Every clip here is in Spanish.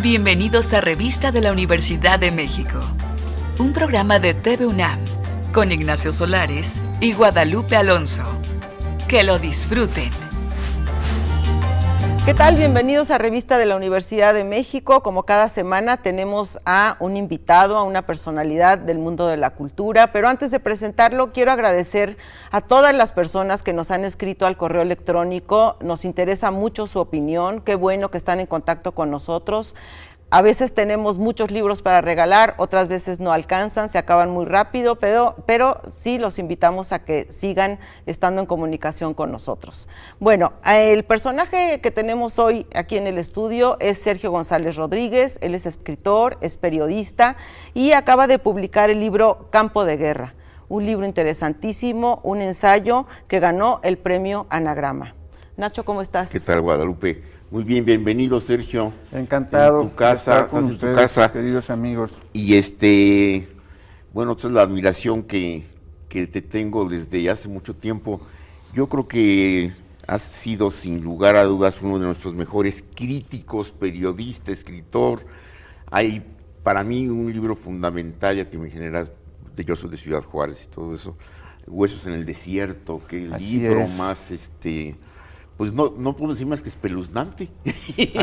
Bienvenidos a Revista de la Universidad de México, un programa de TV UNAM, con Ignacio Solares y Guadalupe Alonso. Que lo disfruten. ¿Qué tal? Bienvenidos a Revista de la Universidad de México. Como cada semana tenemos a un invitado, a una personalidad del mundo de la cultura, pero antes de presentarlo quiero agradecer a todas las personas que nos han escrito al correo electrónico. Nos interesa mucho su opinión, qué bueno que están en contacto con nosotros. A veces tenemos muchos libros para regalar, otras veces no alcanzan, se acaban muy rápido, pero sí los invitamos a que sigan estando en comunicación con nosotros. Bueno, el personaje que tenemos hoy aquí en el estudio es Sergio González Rodríguez. Él es escritor, es periodista y acaba de publicar el libro Campo de Guerra, un libro interesantísimo, un ensayo que ganó el premio Anagrama. Nacho, ¿cómo estás? ¿Qué tal, Guadalupe? Muy bien, bienvenido, Sergio. Encantado en tu casa, de estar con en ustedes, tu casa, queridos amigos. Y bueno, esta es la admiración que te tengo desde hace mucho tiempo. Yo creo que has sido, sin lugar a dudas, uno de nuestros mejores críticos, periodista, escritor. Hay, para mí, un libro fundamental, ya te imaginarás, yo soy de Ciudad Juárez y todo eso, Huesos en el Desierto, que el Así libro es. más, pues no puedo decir más que espeluznante. Así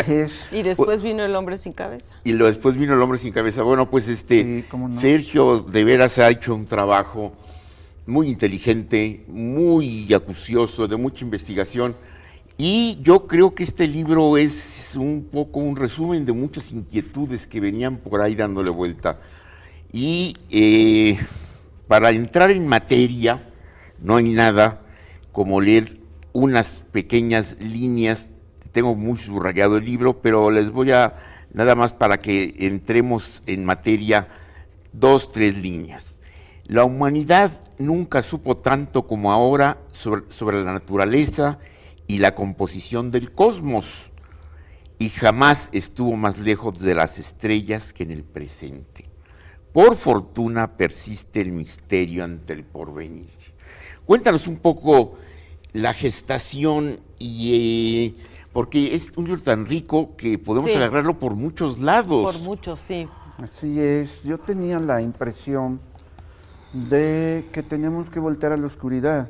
es. Y después vino El Hombre Sin Cabeza. Después vino El Hombre Sin Cabeza. Bueno, pues Sí, ¿cómo no? Sergio de veras ha hecho un trabajo muy inteligente, muy acucioso, de mucha investigación, y yo creo que este libro es un poco un resumen de muchas inquietudes que venían por ahí dándole vuelta. Y para entrar en materia, no hay nada como leer unas pequeñas líneas. Tengo muy subrayado el libro, pero les voy a, nada más para que entremos en materia, 2, 3 líneas. La humanidad nunca supo tanto como ahora sobre la naturaleza y la composición del cosmos, y jamás estuvo más lejos de las estrellas que en el presente. Por fortuna persiste el misterio ante el porvenir. Cuéntanos un poco la gestación porque es un libro tan rico que podemos agarrarlo por muchos lados. Por muchos, sí. Así es. Yo tenía la impresión de que tenemos que voltear a la oscuridad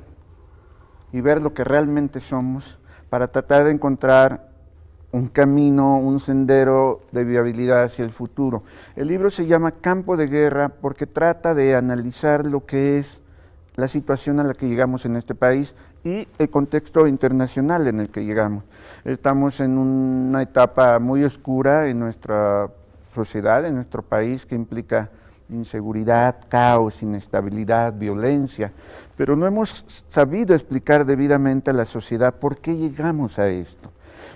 y ver lo que realmente somos para tratar de encontrar un camino, un sendero de viabilidad hacia el futuro. El libro se llama Campo de Guerra porque trata de analizar lo que es la situación a la que llegamos en este país y el contexto internacional en el que llegamos. Estamos en una etapa muy oscura en nuestra sociedad, en nuestro país, que implica inseguridad, caos, inestabilidad, violencia, pero no hemos sabido explicar debidamente a la sociedad por qué llegamos a esto.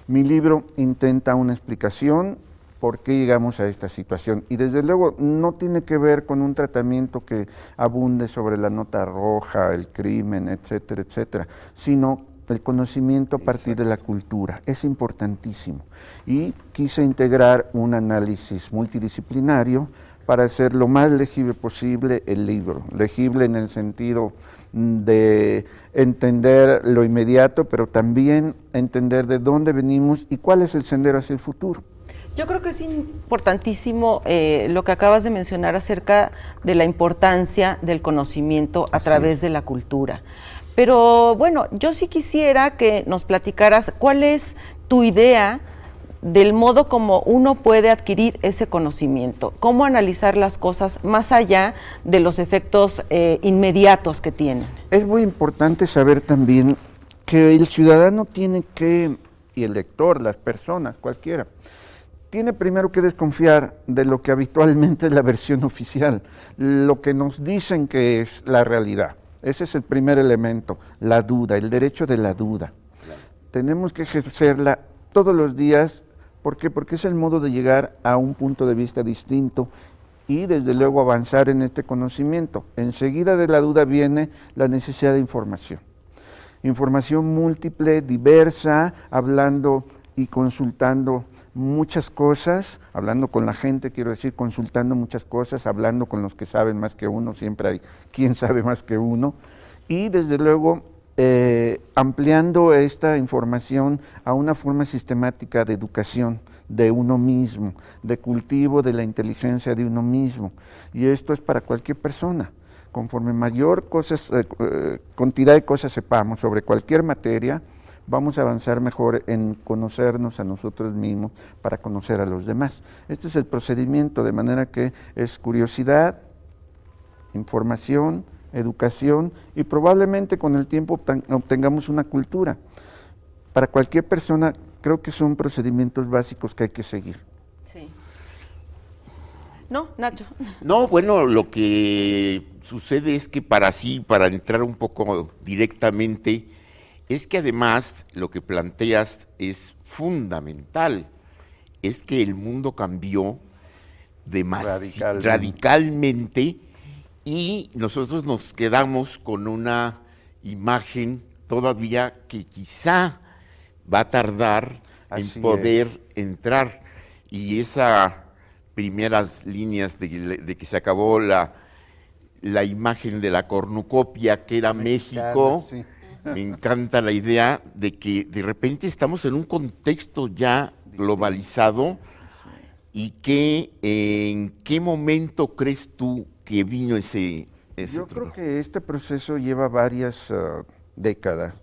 Mi libro intenta una explicación por qué llegamos a esta situación, y desde luego no tiene que ver con un tratamiento que abunde sobre la nota roja, el crimen, etcétera, etcétera, sino el conocimiento a partir de la cultura. Es importantísimo, y quise integrar un análisis multidisciplinario para hacer lo más legible posible el libro, legible en el sentido de entender lo inmediato, pero también entender de dónde venimos y cuál es el sendero hacia el futuro. Yo creo que es importantísimo lo que acabas de mencionar acerca de la importancia del conocimiento a través de la cultura. Pero bueno, yo sí quisiera que nos platicaras cuál es tu idea del modo como uno puede adquirir ese conocimiento, cómo analizar las cosas más allá de los efectos inmediatos que tienen. Es muy importante saber también que el ciudadano tiene que, y el lector, las personas, cualquiera, tiene primero que desconfiar de lo que habitualmente es la versión oficial, lo que nos dicen que es la realidad. Ese es el primer elemento, la duda, el derecho de la duda. Claro. Tenemos que ejercerla todos los días. ¿Por qué? Porque es el modo de llegar a un punto de vista distinto y desde luego avanzar en este conocimiento. Enseguida de la duda viene la necesidad de información. Información múltiple, diversa, hablando y consultando muchas cosas, hablando con la gente, quiero decir, consultando muchas cosas, hablando con los que saben más que uno, siempre hay quien sabe más que uno, y desde luego ampliando esta información a una forma sistemática de educación de uno mismo, de cultivo de la inteligencia de uno mismo. Y esto es para cualquier persona. Conforme mayor cantidad de cosas sepamos sobre cualquier materia, vamos a avanzar mejor en conocernos a nosotros mismos para conocer a los demás. Este es el procedimiento, de manera que es curiosidad, información, educación, y probablemente con el tiempo obtengamos una cultura. Para cualquier persona, creo que son procedimientos básicos que hay que seguir. Sí. ¿No, Nacho? No, bueno, lo que sucede es que para entrar un poco directamente, es que además lo que planteas es fundamental, es que el mundo cambió radicalmente y nosotros nos quedamos con una imagen todavía que quizá va a tardar en poder entrar, y esas primeras líneas de que se acabó la imagen de la cornucopia que era México, sí. Me encanta la idea de que de repente estamos en un contexto ya globalizado, y que ¿en qué momento crees tú que vino ese Yo creo que este proceso lleva varias décadas,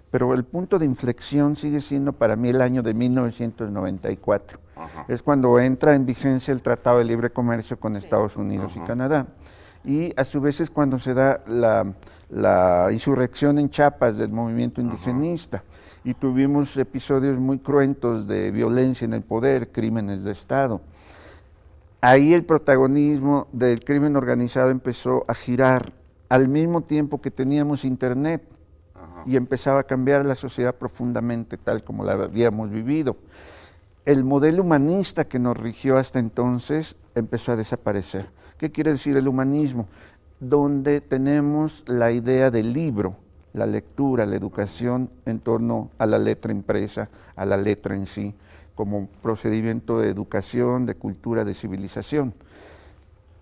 pero el punto de inflexión sigue siendo para mí el año de 1994. Ajá. Es cuando entra en vigencia el Tratado de Libre Comercio con Estados Unidos y Canadá. Y a su vez es cuando se da la insurrección en Chiapas del movimiento indigenista. Y tuvimos episodios muy cruentos de violencia en el poder, crímenes de Estado. Ahí el protagonismo del crimen organizado empezó a girar al mismo tiempo que teníamos Internet, y empezaba a cambiar la sociedad profundamente, tal como la habíamos vivido. El modelo humanista que nos rigió hasta entonces empezó a desaparecer. ¿Qué quiere decir el humanismo? Donde tenemos la idea del libro, la lectura, la educación en torno a la letra impresa, a la letra en sí, como procedimiento de educación, de cultura, de civilización.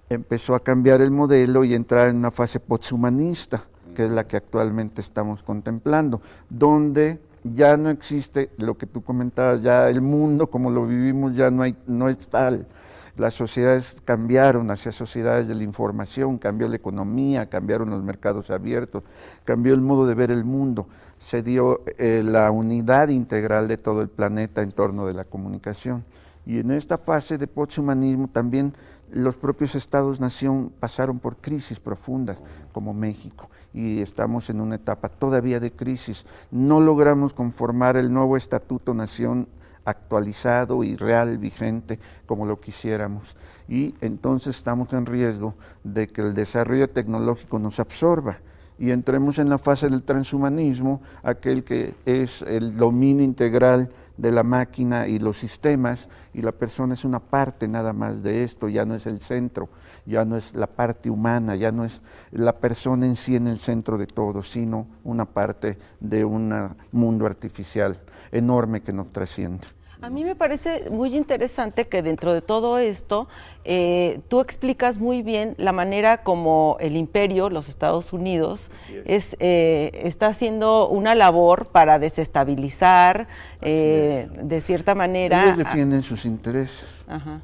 Empezó a cambiar el modelo y entrar en una fase posthumanista, que es la que actualmente estamos contemplando, donde ya no existe lo que tú comentabas, ya el mundo como lo vivimos ya no es tal. Las sociedades cambiaron hacia sociedades de la información, cambió la economía, cambiaron los mercados abiertos, cambió el modo de ver el mundo, se dio la unidad integral de todo el planeta en torno de la comunicación. Y en esta fase de posthumanismo también los propios estados-nación pasaron por crisis profundas, como México, y estamos en una etapa todavía de crisis. No logramos conformar el nuevo estatuto-nación actualizado y real, vigente, como lo quisiéramos. Y entonces estamos en riesgo de que el desarrollo tecnológico nos absorba y entremos en la fase del transhumanismo, aquel que es el dominio integral de la máquina y los sistemas, y la persona es una parte nada más de esto, ya no es el centro, ya no es la parte humana, ya no es la persona en sí en el centro de todo, sino una parte de un mundo artificial enorme que nos trasciende. A mí me parece muy interesante que dentro de todo esto tú explicas muy bien la manera como el imperio, los Estados Unidos, está haciendo una labor para desestabilizar, de cierta manera. Ellos defienden sus intereses. Ajá.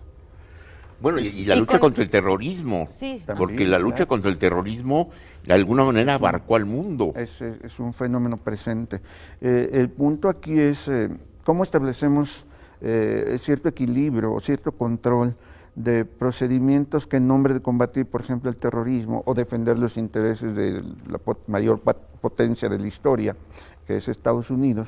Bueno, y la lucha contra el terrorismo, sí, porque la lucha contra el terrorismo de alguna manera abarcó al mundo. Es un fenómeno presente. El punto aquí es cómo establecemos cierto equilibrio o cierto control de procedimientos que en nombre de combatir, por ejemplo, el terrorismo o defender los intereses de la mayor potencia de la historia, que es Estados Unidos,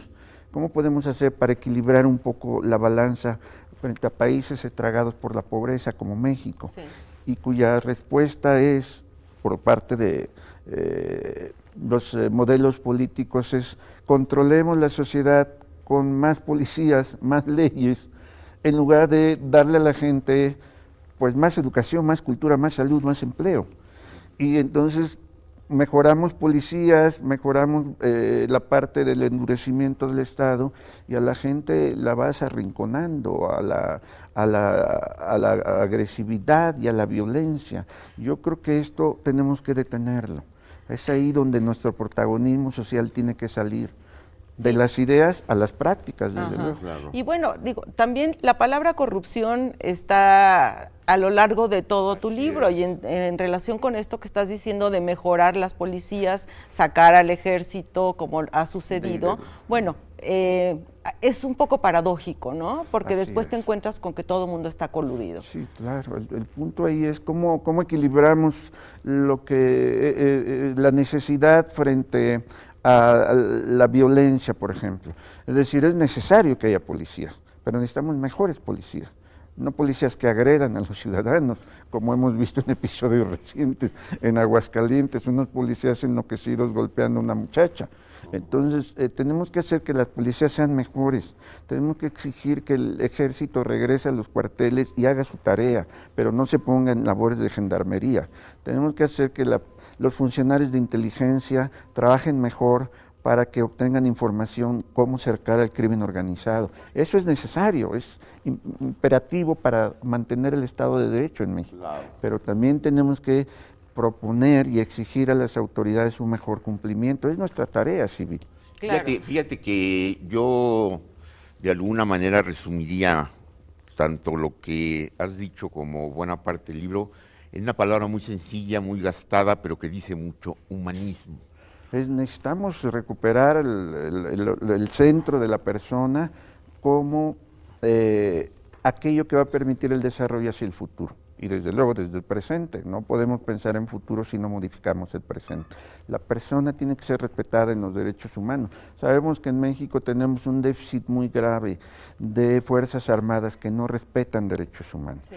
¿cómo podemos hacer para equilibrar un poco la balanza frente a países estragados por la pobreza como México, sí, y cuya respuesta es, por parte de los modelos políticos, es controlemos la sociedad con más policías, más leyes, en lugar de darle a la gente pues más educación, más cultura, más salud, más empleo? Y entonces mejoramos policías, mejoramos la parte del endurecimiento del Estado, y a la gente la vas arrinconando a la agresividad y a la violencia. Yo creo que esto tenemos que detenerlo. Es ahí donde nuestro protagonismo social tiene que salir, de las ideas a las prácticas, desde Ajá. luego. Claro. Y bueno, digo, también la palabra corrupción está a lo largo de todo tu libro y en relación con esto que estás diciendo de mejorar las policías, sacar al ejército como ha sucedido, bueno, es un poco paradójico, ¿no? Porque Así después te es. encuentras con que todo el mundo está coludido. Sí, claro. El punto ahí es cómo equilibramos lo que la necesidad frente a la violencia, por ejemplo. Es decir, es necesario que haya policías, pero necesitamos mejores policías. No policías que agredan a los ciudadanos, como hemos visto en episodios recientes en Aguascalientes, unos policías enloquecidos golpeando a una muchacha. Entonces, tenemos que hacer que las policías sean mejores, tenemos que exigir que el ejército regrese a los cuarteles y haga su tarea, pero no se ponga en labores de gendarmería. Tenemos que hacer que los funcionarios de inteligencia trabajen mejor para que obtengan información cómo cercar al crimen organizado. Eso es necesario, es imperativo para mantener el Estado de Derecho en México. Claro. Pero también tenemos que proponer y exigir a las autoridades un mejor cumplimiento. Es nuestra tarea civil. Claro. Fíjate que yo de alguna manera resumiría tanto lo que has dicho como buena parte del libro en una palabra muy sencilla, muy gastada, pero que dice mucho: humanismo. Necesitamos recuperar el centro de la persona como aquello que va a permitir el desarrollo hacia el futuro. Y desde luego desde el presente. No podemos pensar en futuro si no modificamos el presente. La persona tiene que ser respetada en los derechos humanos. Sabemos que en México tenemos un déficit muy grave de fuerzas armadas que no respetan derechos humanos. Sí.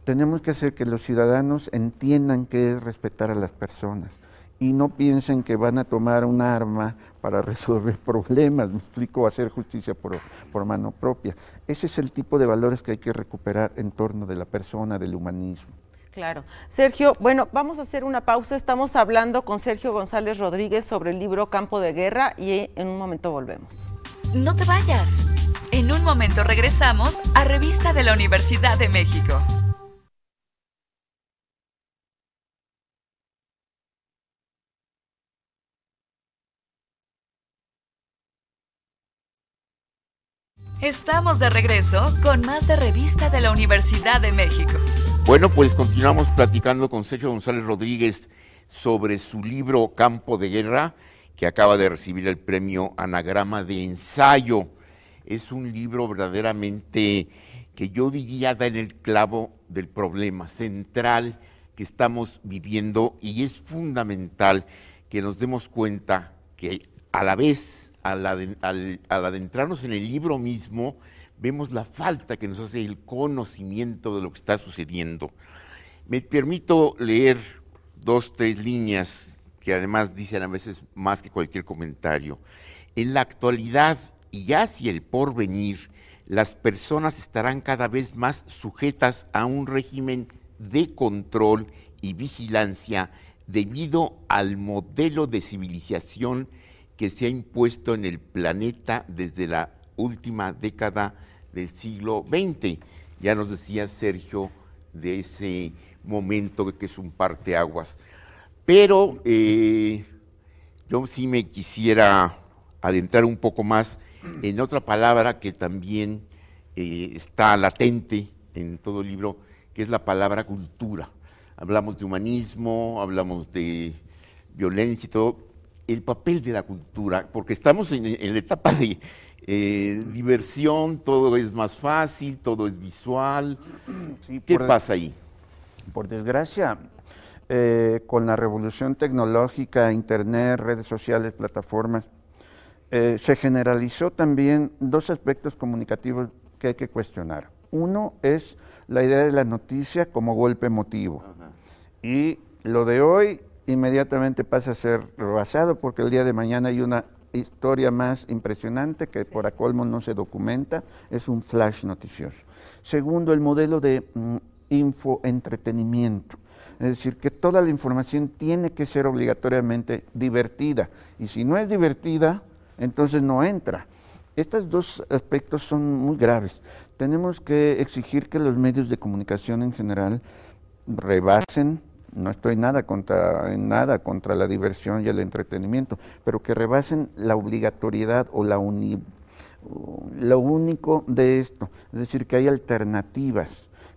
Tenemos que hacer que los ciudadanos entiendan qué es respetar a las personas y no piensen que van a tomar un arma para resolver problemas, me explico, hacer justicia por mano propia. Ese es el tipo de valores que hay que recuperar en torno de la persona, del humanismo. Claro. Sergio, bueno, vamos a hacer una pausa. Estamos hablando con Sergio González Rodríguez sobre el libro Campo de Guerra y en un momento volvemos. No te vayas. En un momento regresamos a Revista de la Universidad de México. Estamos de regreso con más de Revista de la Universidad de México. Bueno, pues continuamos platicando con Sergio González Rodríguez sobre su libro Campo de Guerra, que acaba de recibir el premio Anagrama de Ensayo. Es un libro verdaderamente que yo diría da en el clavo del problema central que estamos viviendo, y es fundamental que nos demos cuenta que a la vez, al adentrarnos en el libro mismo, vemos la falta que nos hace el conocimiento de lo que está sucediendo. Me permito leer 2, 3 líneas que además dicen a veces más que cualquier comentario. En la actualidad y hacia el porvenir, las personas estarán cada vez más sujetas a un régimen de control y vigilancia debido al modelo de civilización que se ha impuesto en el planeta desde la última década del siglo XX. Ya nos decía Sergio de ese momento que es un parteaguas. Pero yo sí me quisiera adentrar un poco más en otra palabra que también está latente en todo el libro, que es la palabra cultura. Hablamos de humanismo, hablamos de violencia y todo. El papel de la cultura, porque estamos en la etapa de diversión, todo es más fácil, todo es visual. Sí, ¿Qué pasa ahí? Por desgracia, con la revolución tecnológica, internet, redes sociales, plataformas, se generalizó también 2 aspectos comunicativos que hay que cuestionar. Uno es la idea de la noticia como golpe emotivo. Ajá. Y lo de hoy inmediatamente pasa a ser rebasado porque el día de mañana hay una historia más impresionante que por acolmo no se documenta, es un flash noticioso. Segundo, el modelo de infoentretenimiento, es decir, que toda la información tiene que ser obligatoriamente divertida, y si no es divertida, entonces no entra. Estos 2 aspectos son muy graves. Tenemos que exigir que los medios de comunicación en general rebasen no estoy en nada contra la diversión y el entretenimiento, pero que rebasen la obligatoriedad o lo único de esto, es decir, que hay alternativas,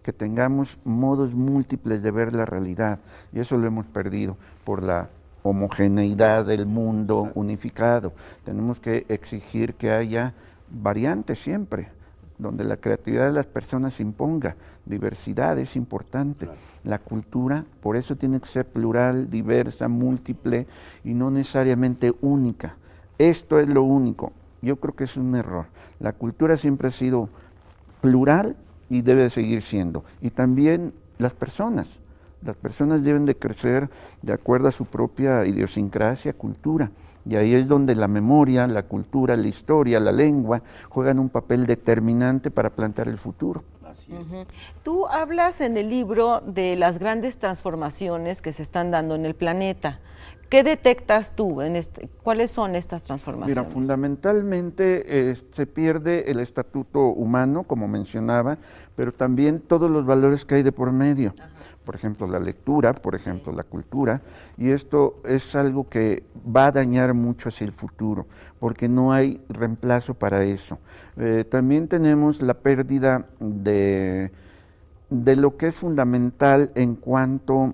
que tengamos modos múltiples de ver la realidad, y eso lo hemos perdido por la homogeneidad del mundo unificado. Tenemos que exigir que haya variantes siempre, donde la creatividad de las personas se imponga. Diversidad es importante. Claro. La cultura, por eso tiene que ser plural, diversa, múltiple y no necesariamente única. Esto es lo único. Yo creo que es un error. La cultura siempre ha sido plural y debe seguir siendo. Y también las personas. Las personas deben de crecer de acuerdo a su propia idiosincrasia, cultura. Y ahí es donde la memoria, la cultura, la historia, la lengua juegan un papel determinante para plantear el futuro. Así es. Tú hablas en el libro de las grandes transformaciones que se están dando en el planeta. ¿Qué detectas tú? ¿Cuáles son estas transformaciones? Mira, fundamentalmente se pierde el estatuto humano, como mencionaba, pero también todos los valores que hay de por medio. Ajá. Por ejemplo, la lectura, por ejemplo, la cultura, y esto es algo que va a dañar mucho hacia el futuro, porque no hay reemplazo para eso. También tenemos la pérdida de lo que es fundamental en cuanto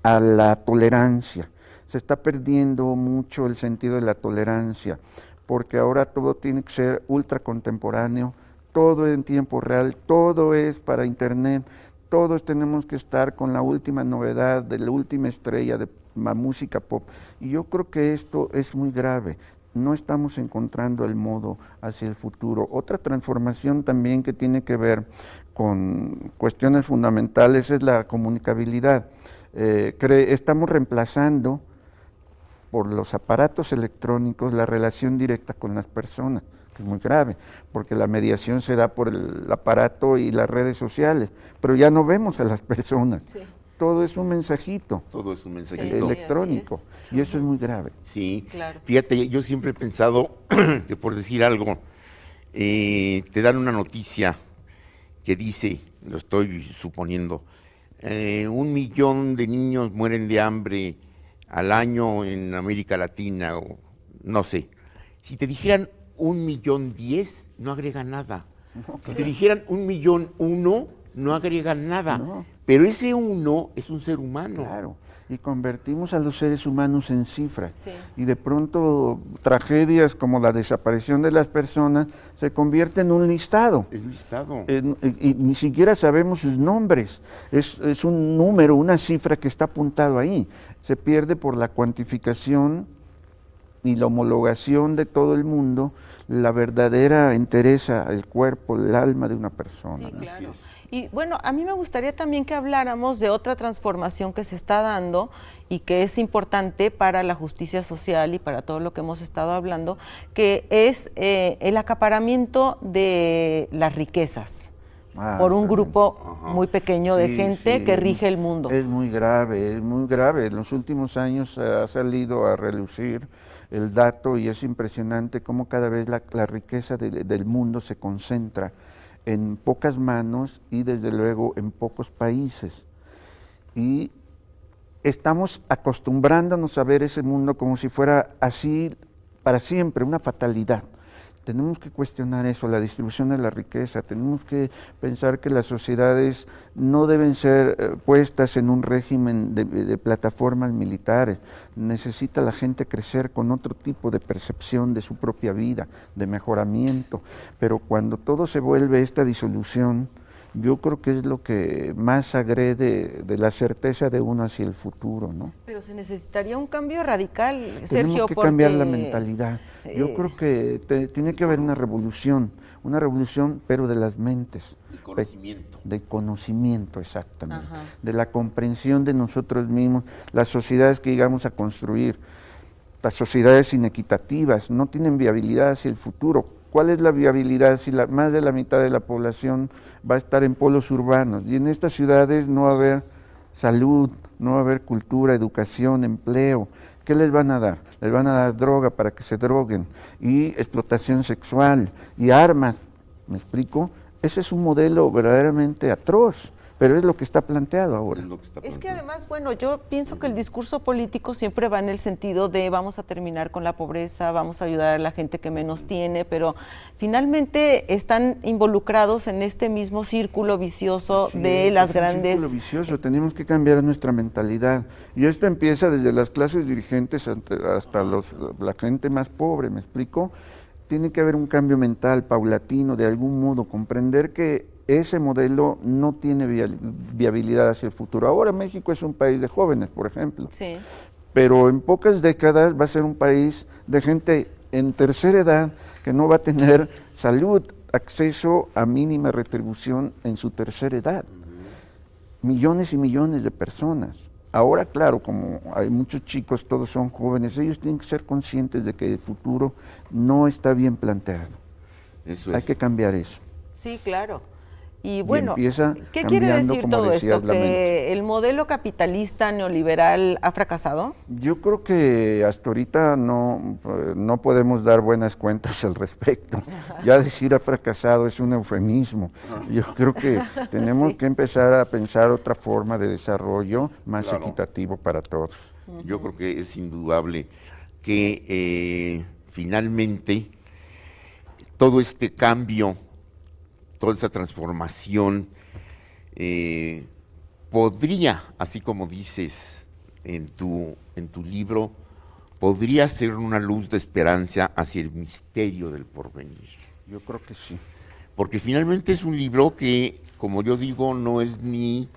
a la tolerancia. Se está perdiendo mucho el sentido de la tolerancia, porque ahora todo tiene que ser ultra contemporáneo, todo en tiempo real, todo es para internet, todos tenemos que estar con la última novedad, de la última estrella de la música pop, y yo creo que esto es muy grave. No estamos encontrando el modo hacia el futuro. Otra transformación también que tiene que ver con cuestiones fundamentales es la comunicabilidad. Estamos reemplazando por los aparatos electrónicos la relación directa con las personas, que es muy grave, porque la mediación se da por el aparato y las redes sociales, pero ya no vemos a las personas. Sí. Todo es un mensajito. Todo es un mensajito electrónico, y eso es muy grave. Sí, claro. Fíjate, yo siempre he pensado que, por decir algo, te dan una noticia que dice, lo estoy suponiendo, 1 millón de niños mueren de hambre al año en América Latina, o no sé. Si te dijeran 1.000.010, no agrega nada. No, si te dijeran 1.000.001, no agrega nada. No. Pero ese 1 es un ser humano. Claro, y convertimos a los seres humanos en cifras. Sí. Y de pronto tragedias como la desaparición de las personas se convierte en un listado. Es un listado. Y ni siquiera sabemos sus nombres. Es un número, una cifra que está apuntado ahí. Se pierde por la cuantificación y la homologación de todo el mundo la verdadera entereza, el cuerpo, el alma de una persona. Sí, ¿no? Claro. Y bueno, a mí me gustaría también que habláramos de otra transformación que se está dando y que es importante para la justicia social y para todo lo que hemos estado hablando, que es el acaparamiento de las riquezas por un grupo muy pequeño de gente que rige el mundo. Es muy grave, es muy grave. En los últimos años ha salido a relucir el dato y es impresionante cómo cada vez la riqueza del mundo se concentra en pocas manos y desde luego en pocos países. Y estamos acostumbrándonos a ver ese mundo como si fuera así para siempre, una fatalidad. Tenemos que cuestionar eso, la distribución de la riqueza, tenemos que pensar que las sociedades no deben ser puestas en un régimen de plataformas militares. Necesita la gente crecer con otro tipo de percepción de su propia vida, de mejoramiento, pero cuando todo se vuelve esta disolución, yo creo que es lo que más agrede de la certeza de uno hacia el futuro, ¿no? Pero se necesitaría un cambio radical, Sergio, Tenemos que cambiar la mentalidad. Yo creo que tiene que haber una revolución, pero de las mentes. De conocimiento. De conocimiento, exactamente. Ajá. De la comprensión de nosotros mismos, las sociedades que llegamos a construir, las sociedades inequitativas, no tienen viabilidad hacia el futuro. ¿Cuál es la viabilidad si más de la mitad de la población va a estar en polos urbanos? Y en estas ciudades no va a haber salud, no va a haber cultura, educación, empleo. ¿Qué les van a dar? Les van a dar droga para que se droguen, y explotación sexual, y armas. ¿Me explico? Ese es un modelo verdaderamente atroz. pero es lo que está planteado ahora. Es que además, bueno, yo pienso que el discurso político siempre va en el sentido de vamos a terminar con la pobreza, vamos a ayudar a la gente que menos tiene, pero finalmente están involucrados en este mismo círculo vicioso de las grandes... Círculo vicioso, tenemos que cambiar nuestra mentalidad, y esto empieza desde las clases dirigentes hasta la gente más pobre, ¿me explico? Tiene que haber un cambio mental paulatino, de algún modo, comprender que ese modelo no tiene viabilidad hacia el futuro. Ahora México es un país de jóvenes, por ejemplo, sí, pero en pocas décadas va a ser un país de gente en tercera edad que no va a tener salud, acceso a mínima retribución en su tercera edad. Millones y millones de personas. Ahora, claro, como hay muchos chicos, todos son jóvenes, ellos tienen que ser conscientes de que el futuro no está bien planteado. Hay que cambiar eso. Sí, claro. Y bueno, ¿qué quiere decir todo esto? ¿Que el modelo capitalista neoliberal ha fracasado? Yo creo que hasta ahorita no podemos dar buenas cuentas al respecto. Ya decir ha fracasado es un eufemismo. Yo creo que tenemos que empezar a pensar otra forma de desarrollo más equitativo para todos. Yo creo que es indudable que finalmente todo este cambio, toda esa transformación podría, así como dices en tu libro, podría ser una luz de esperanza hacia el misterio del porvenir. Yo creo que sí. Porque finalmente es un libro que, como yo digo, no es ni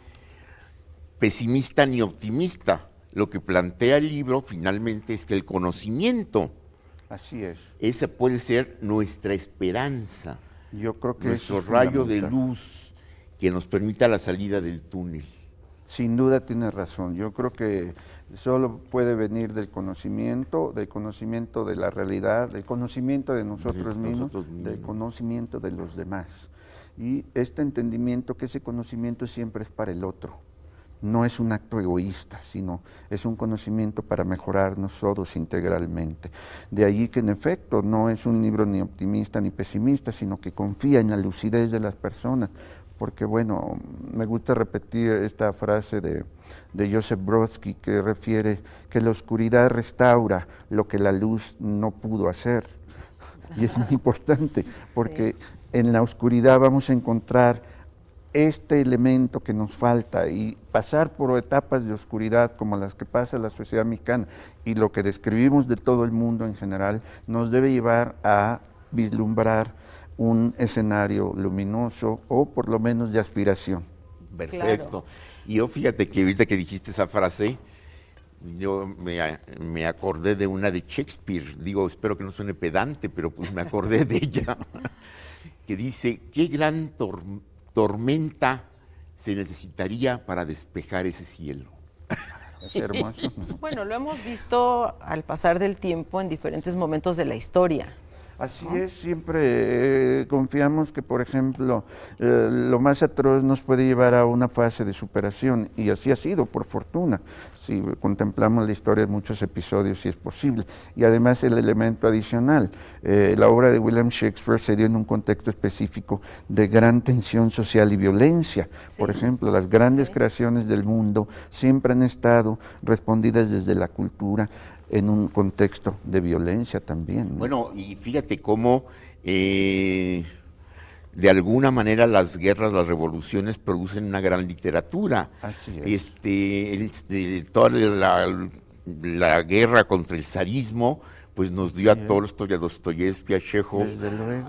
pesimista ni optimista. Lo que plantea el libro finalmente es que el conocimiento, así es, esa puede ser nuestra esperanza. Yo creo que nuestro rayo de luz que nos permita la salida del túnel. Sin duda tiene razón. Yo creo que solo puede venir del conocimiento de la realidad, del conocimiento de nosotros mismos, del conocimiento de los demás. Y este entendimiento que ese conocimiento siempre es para el otro. No es un acto egoísta, sino es un conocimiento para mejorarnos todos integralmente. De allí que en efecto no es un libro ni optimista ni pesimista, sino que confía en la lucidez de las personas, porque bueno, me gusta repetir esta frase de Joseph Brodsky que refiere que la oscuridad restaura lo que la luz no pudo hacer. Y es muy importante, porque en la oscuridad vamos a encontrar este elemento que nos falta, y pasar por etapas de oscuridad como las que pasa la sociedad mexicana y lo que describimos de todo el mundo en general, nos debe llevar a vislumbrar un escenario luminoso o por lo menos de aspiración. Perfecto. Y yo fíjate que ahorita que dijiste esa frase, yo me acordé de una de Shakespeare, digo, espero que no suene pedante, pero pues me acordé de ella, que dice, qué gran tormenta se necesitaría para despejar ese cielo. Es hermoso. Bueno, lo hemos visto al pasar del tiempo en diferentes momentos de la historia. Así es, siempre confiamos que, por ejemplo, lo más atroz nos puede llevar a una fase de superación, y así ha sido, por fortuna. Si contemplamos la historia de muchos episodios, sí es posible. Y además el elemento adicional, la obra de William Shakespeare se dio en un contexto específico de gran tensión social y violencia. Sí. Por ejemplo, las grandes creaciones del mundo siempre han estado respondidas desde la cultura, en un contexto de violencia también, ¿no? Bueno, y fíjate cómo de alguna manera las guerras, las revoluciones producen una gran literatura. Así es. Toda la guerra contra el zarismo pues nos dio a Tolstoy, a Dostoyevsky, a Chekhov,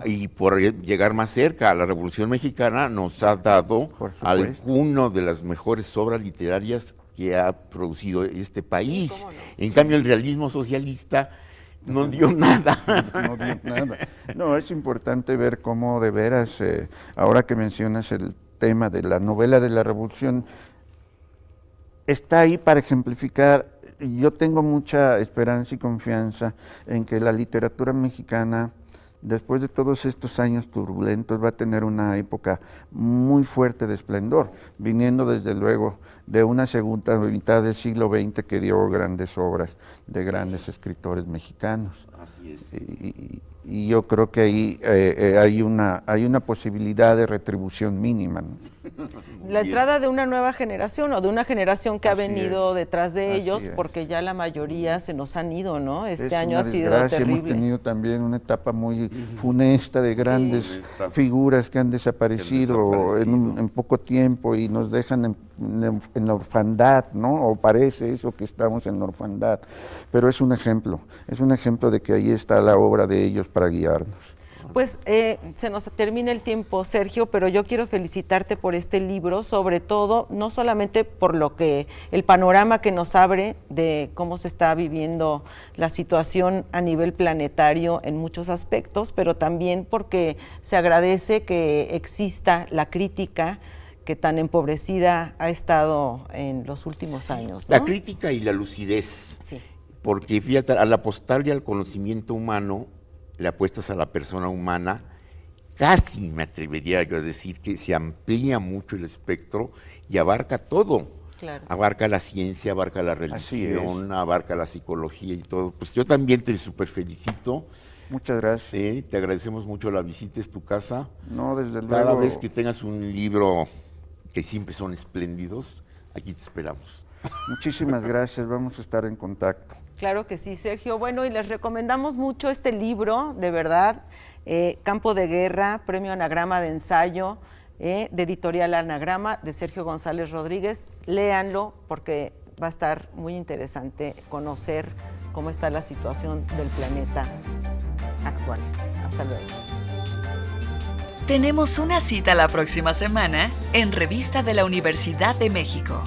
y por llegar más cerca, la Revolución Mexicana nos ha dado alguno de las mejores obras literarias que ha producido este país. Sí, ¿cómo no? En cambio, el realismo socialista no dio nada. No dio nada. No, es importante ver cómo de veras, ahora que mencionas el tema de la novela de la Revolución, está ahí para ejemplificar. Yo tengo mucha esperanza y confianza en que la literatura mexicana, después de todos estos años turbulentos, va a tener una época muy fuerte de esplendor, viniendo desde luego de una segunda mitad del siglo XX que dio grandes obras de grandes escritores mexicanos. Así es. Y yo creo que ahí hay una posibilidad de retribución mínima, ¿no? La entrada de una nueva generación o de una generación que ha Así venido es. detrás de Así ellos, es. porque ya la mayoría se nos han ido, ¿no? Este Es año una ha sido desgracia. Hemos terrible. tenido también una etapa muy funesta de grandes Funesta. figuras que han desaparecido en poco tiempo y nos dejan en la orfandad, ¿no? O parece eso que estamos en la orfandad, pero es un ejemplo de que ahí está la obra de ellos para guiarnos. Pues se nos termina el tiempo, Sergio, pero yo quiero felicitarte por este libro, sobre todo, no solamente por lo que, el panorama que nos abre de cómo se está viviendo la situación a nivel planetario en muchos aspectos, pero también porque se agradece que exista la crítica que tan empobrecida ha estado en los últimos años, ¿no? La crítica y la lucidez, Sí. porque fíjate, al apostarle al conocimiento humano, le apuestas a la persona humana, casi me atrevería yo a decir que se amplía mucho el espectro y abarca todo. Claro. Abarca la ciencia, abarca la religión, abarca la psicología y todo. Pues yo también te super felicito. Muchas gracias. Te agradecemos mucho la visita, es tu casa. No, desde Cada luego. vez que tengas un libro, que siempre son espléndidos, aquí te esperamos. Muchísimas gracias, vamos a estar en contacto. Claro que sí, Sergio. Bueno, y les recomendamos mucho este libro, de verdad, Campo de Guerra, Premio Anagrama de Ensayo, de Editorial Anagrama, de Sergio González Rodríguez. Léanlo porque va a estar muy interesante conocer cómo está la situación del planeta actual. Hasta luego. Tenemos una cita la próxima semana en Revista de la Universidad de México.